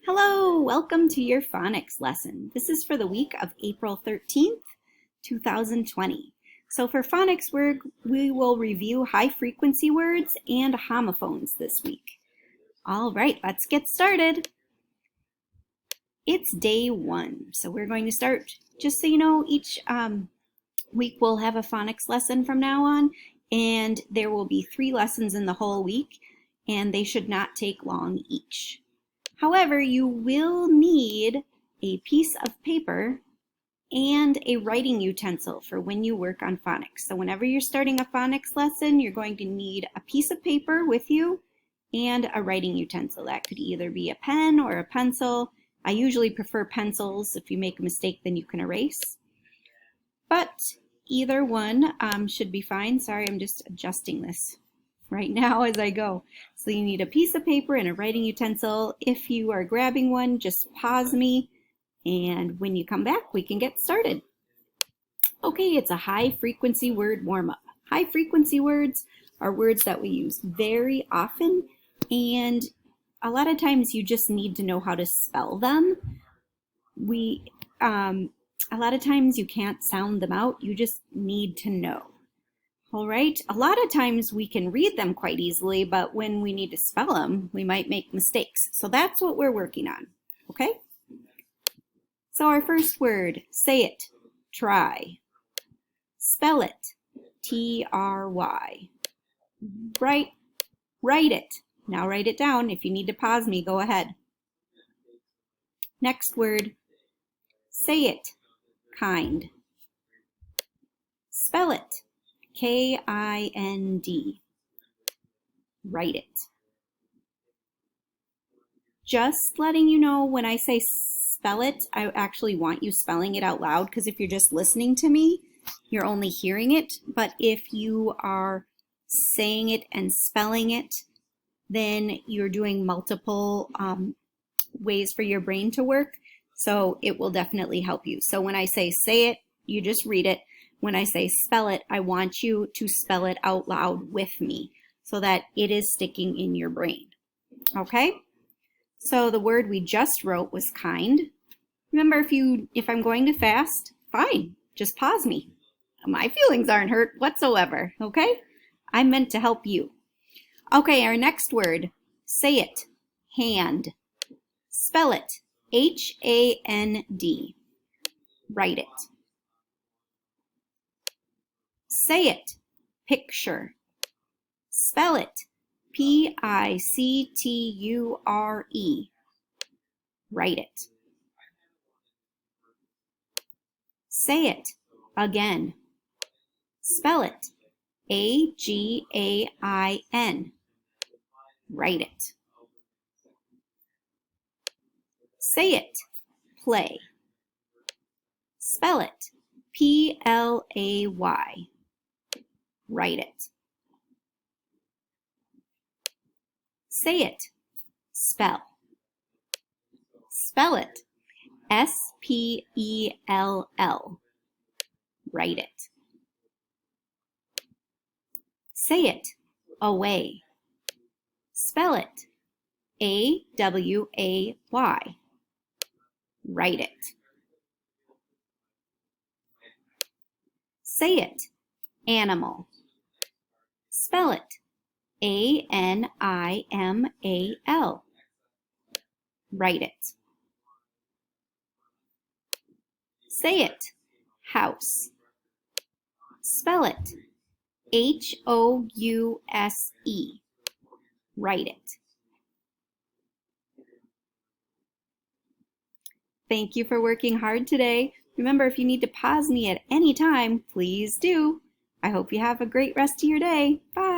Hello, welcome to your phonics lesson. This is for the week of April 13th, 2020. So for phonics, we will review high frequency words and homophones this week. All right, let's get started. It's day one, so we're going to start, just so you know, each week we'll have a phonics lesson from now on, and there will be 3 lessons in the whole week, and they should not take long each. However, you will need a piece of paper and a writing utensil for when you work on phonics. So whenever you're starting a phonics lesson, you're going to need a piece of paper with you and a writing utensil. That could either be a pen or a pencil. I usually prefer pencils. If you make a mistake, then you can erase. But either one should be fine. Sorry, I'm just adjusting this right now as I go. So you need a piece of paper and a writing utensil. If you are grabbing one, just pause me, and when you come back, we can get started. Okay, it's a high frequency word warm-up. High frequency words are words that we use very often, and a lot of times you just need to know how to spell them. A lot of times you can't sound them out, you just need to know. All right, a lot of times we can read them quite easily, but when we need to spell them, we might make mistakes. So that's what we're working on, okay? So our first word, say it, try. Spell it, T-R-Y. Write it. Now write it down. If you need to pause me, go ahead. Next word, say it, kind. Spell it, K-I-N-D. Write it. Just letting you know, when I say spell it, I actually want you spelling it out loud, because if you're just listening to me, you're only hearing it. But if you are saying it and spelling it, then you're doing multiple ways for your brain to work. So it will definitely help you. So when I say it, you just read it. When I say spell it, I want you to spell it out loud with me so that it is sticking in your brain. Okay? So the word we just wrote was kind. Remember, if I'm going too fast, fine, just pause me. My feelings aren't hurt whatsoever, okay? I'm meant to help you. Okay, our next word, say it, hand. Spell it, H-A-N-D. Write it. Say it, picture. Spell it, P-I-C-T-U-R-E. Write it. Say it again. Spell it, A-G-A-I-N. Write it. Say it, play. Spell it, P-L-A-Y. Write it. Say it, spell. Spell it, S-P-E-L-L. Write it. Say it, away. Spell it, A-W-A-Y. Write it. Say it, animal. Spell it, A-N-I-M-A-L. Write it. Say it, house. Spell it, H-O-U-S-E. Write it. Thank you for working hard today. Remember, if you need to pause me at any time, please do. I hope you have a great rest of your day. Bye.